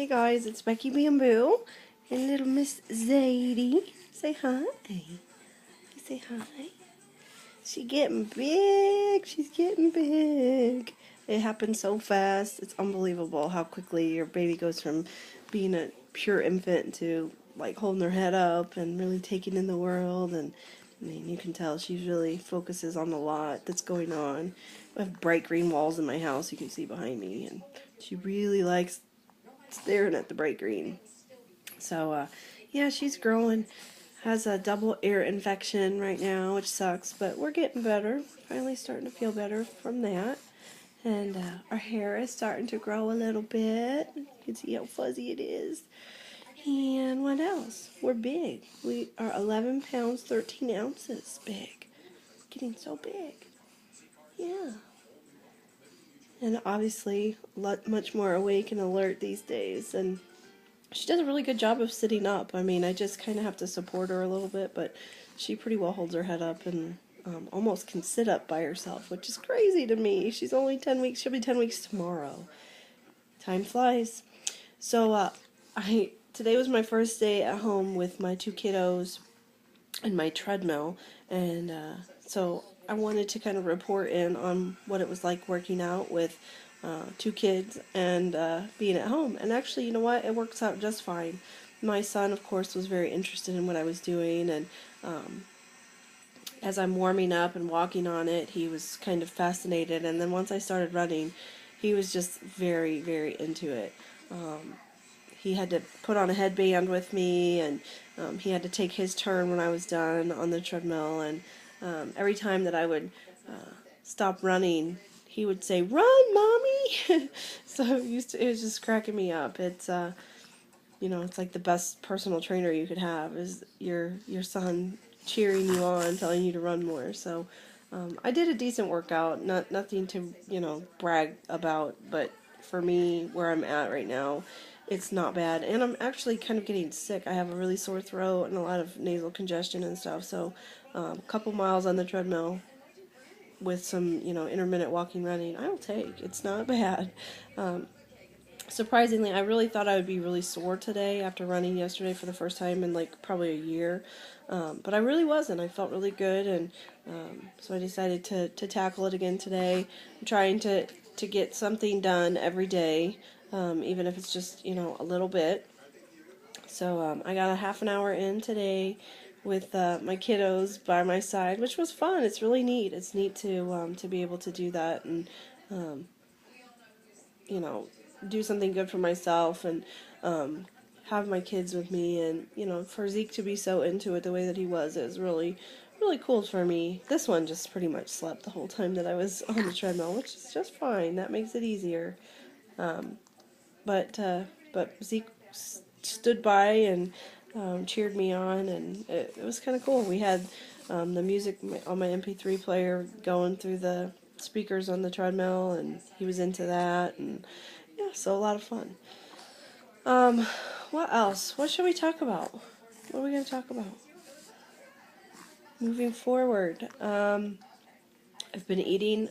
Hey guys, it's Becky Bamboo and little Miss Zadie. Say hi. Say hi. She's getting big. She's getting big. It happens so fast. It's unbelievable how quickly your baby goes from being a pure infant to like holding her head up and really taking in the world. And I mean, you can tell she really focuses on a lot that's going on. I have bright green walls in my house. You can see behind me, and she really likes staring at the bright green. So, yeah, she's growing. Has a double ear infection right now, which sucks, but we're getting better. Finally starting to feel better from that. And our hair is starting to grow a little bit. You can see how fuzzy it is. And what else? We're big. We are 11 pounds, 13 ounces big. Getting so big. Yeah. And obviously, much more awake and alert these days. And she does a really good job of sitting up. I mean, I just kind of have to support her a little bit, but she pretty well holds her head up and almost can sit up by herself, which is crazy to me. She's only 10 weeks. She'll be 10 weeks tomorrow. Time flies. So, today was my first day at home with my two kiddos and my treadmill, and so I wanted to kind of report in on what it was like working out with two kids and being at home. And actually, you know what? It works out just fine. My son, of course, was very interested in what I was doing, and as I'm warming up and walking on it, he was kind of fascinated. And then once I started running, he was just very, very into it. He had to put on a headband with me, and he had to take his turn when I was done on the treadmill. And every time that I would stop running, he would say, "Run, mommy!" So it was just cracking me up. It's it's like the best personal trainer you could have is your son cheering you on, telling you to run more. So I did a decent workout, nothing to brag about, but for me, where I'm at right now, it's not bad. And I'm actually kind of getting sick. I have a really sore throat and a lot of nasal congestion and stuff. So a couple miles on the treadmill with some intermittent walking, running, I'll take. It's not bad. Surprisingly, I really thought I would be really sore today after running yesterday for the first time in like probably a year. But I really wasn't. I felt really good, and so I decided to tackle it again today. I'm trying to get something done every day, even if it's just, a little bit. So I got a half an hour in today with my kiddos by my side, which was fun. It's really neat. It's neat to be able to do that and um, do something good for myself and have my kids with me. And for Zeke to be so into it the way that he was, it was really, really cool for me. This one just pretty much slept the whole time that I was on the treadmill, which is just fine. That makes it easier. But Zeke stood by and cheered me on, and it was kind of cool. We had the music on my MP3 player going through the speakers on the treadmill, and he was into that, and yeah, so a lot of fun. What else? What should we talk about? What are we going to talk about? Moving forward, I've been eating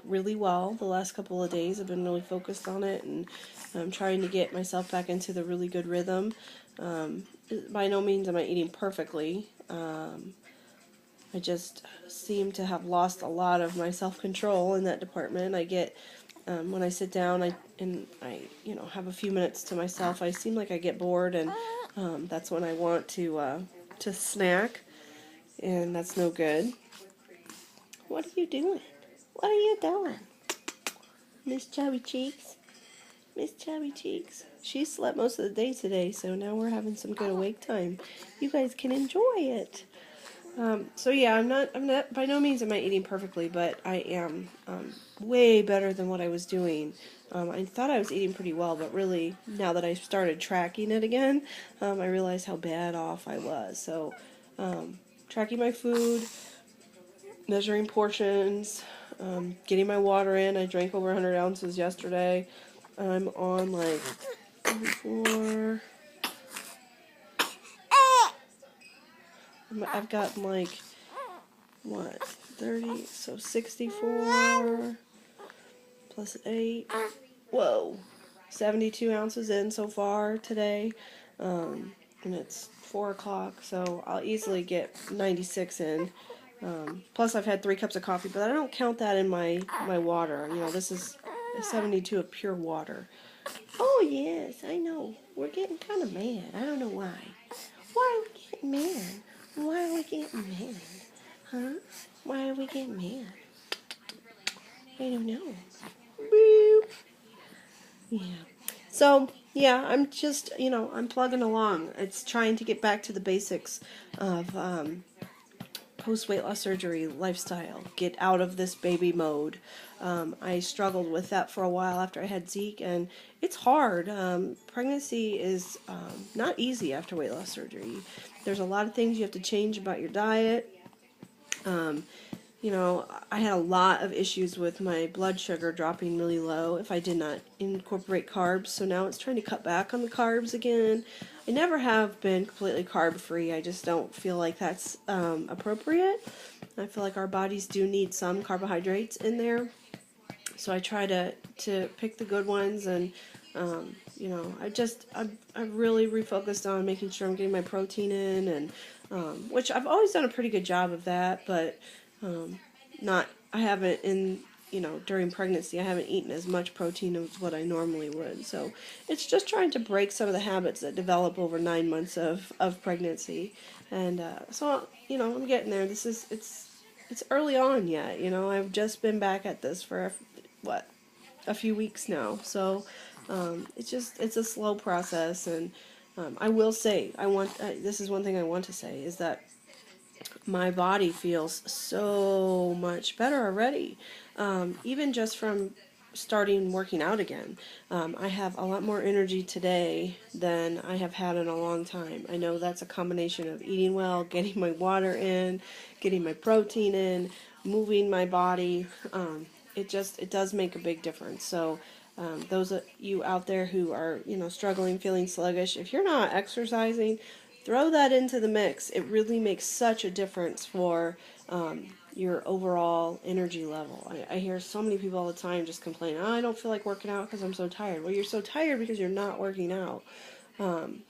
really well the last couple of days. I've been really focused on it, and I'm trying to get myself back into the really good rhythm. By no means am I eating perfectly. I just seem to have lost a lot of my self-control in that department. I get when I sit down, I have a few minutes to myself. I seem like I get bored, and that's when I want to snack, and that's no good. What are you doing? What are you doing, Miss Chubby Cheeks? Miss Chubby Cheeks. She slept most of the day today, so now we're having some good awake time. You guys can enjoy it. So yeah, I'm not, by no means am I eating perfectly, but I am way better than what I was doing. I thought I was eating pretty well, but really, now that I started tracking it again, I realized how bad off I was. So, tracking my food, measuring portions, getting my water in. I drank over 100 ounces yesterday. I'm on like 4. I've gotten like, 30, so 64 plus 8. Whoa. 72 ounces in so far today, and it's 4 o'clock, so I'll easily get 96 in. Plus, I've had 3 cups of coffee, but I don't count that in my water. You know, this is 72 of pure water. Oh, yes, I know. We're getting kind of mad. I don't know why. Why are we getting mad? Why are we getting mad? Huh? Why are we getting mad? I don't know. Boop. Yeah. So, yeah, I'm just, I'm plugging along. It's trying to get back to the basics of post-weight loss surgery lifestyle. Get out of this baby mode. I struggled with that for a while after I had Zeke, and it's hard. Pregnancy is not easy after weight loss surgery. There's a lot of things you have to change about your diet. I had a lot of issues with my blood sugar dropping really low if I did not incorporate carbs. So now it's trying to cut back on the carbs again. I never have been completely carb free. I just don't feel like that's appropriate. I feel like our bodies do need some carbohydrates in there. So I try to pick the good ones, and I've really refocused on making sure I'm getting my protein in, and which I've always done a pretty good job of that, but I haven't during pregnancy, I haven't eaten as much protein as what I normally would. So it's just trying to break some of the habits that develop over 9 months of pregnancy. And so, I'm getting there. It's early on yet. I've just been back at this for, a few weeks now. So it's a slow process. And I will say, this is one thing I want to say, is that my body feels so much better already. Even just from starting working out again. I have a lot more energy today than I have had in a long time. I know that's a combination of eating well, getting my water in, getting my protein in, moving my body. It does make a big difference. So those of you out there who are, struggling, feeling sluggish, if you're not exercising, throw that into the mix. It really makes such a difference for your overall energy level. I hear so many people all the time just complain, I don't feel like working out because I'm so tired. Well, you're so tired because you're not working out.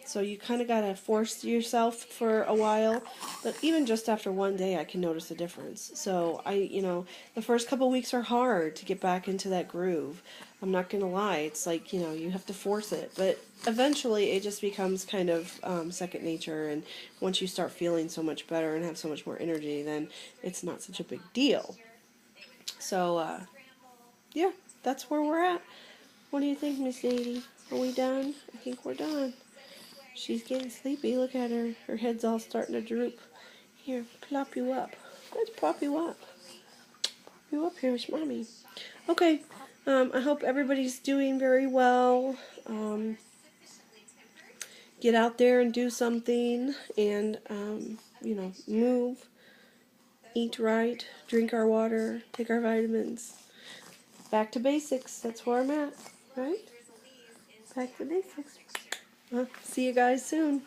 So you kind of got to force yourself for a while, but even just after one day, I can notice a difference. So the first couple weeks are hard to get back into that groove. I'm not going to lie. It's like, you have to force it, but eventually it just becomes kind of second nature. And once you start feeling so much better and have so much more energy, then it's not such a big deal. So, yeah, that's where we're at. What do you think, Miss Sadie? Are we done? I think we're done. She's getting sleepy. Look at her. Her head's all starting to droop. Here, plop you up. Let's prop you up. Prop you up here with Mommy. Okay. I hope everybody's doing very well. Get out there and do something, and move, eat right, drink our water, take our vitamins. Back to basics. That's where I'm at, right? Back to basics. See you guys soon.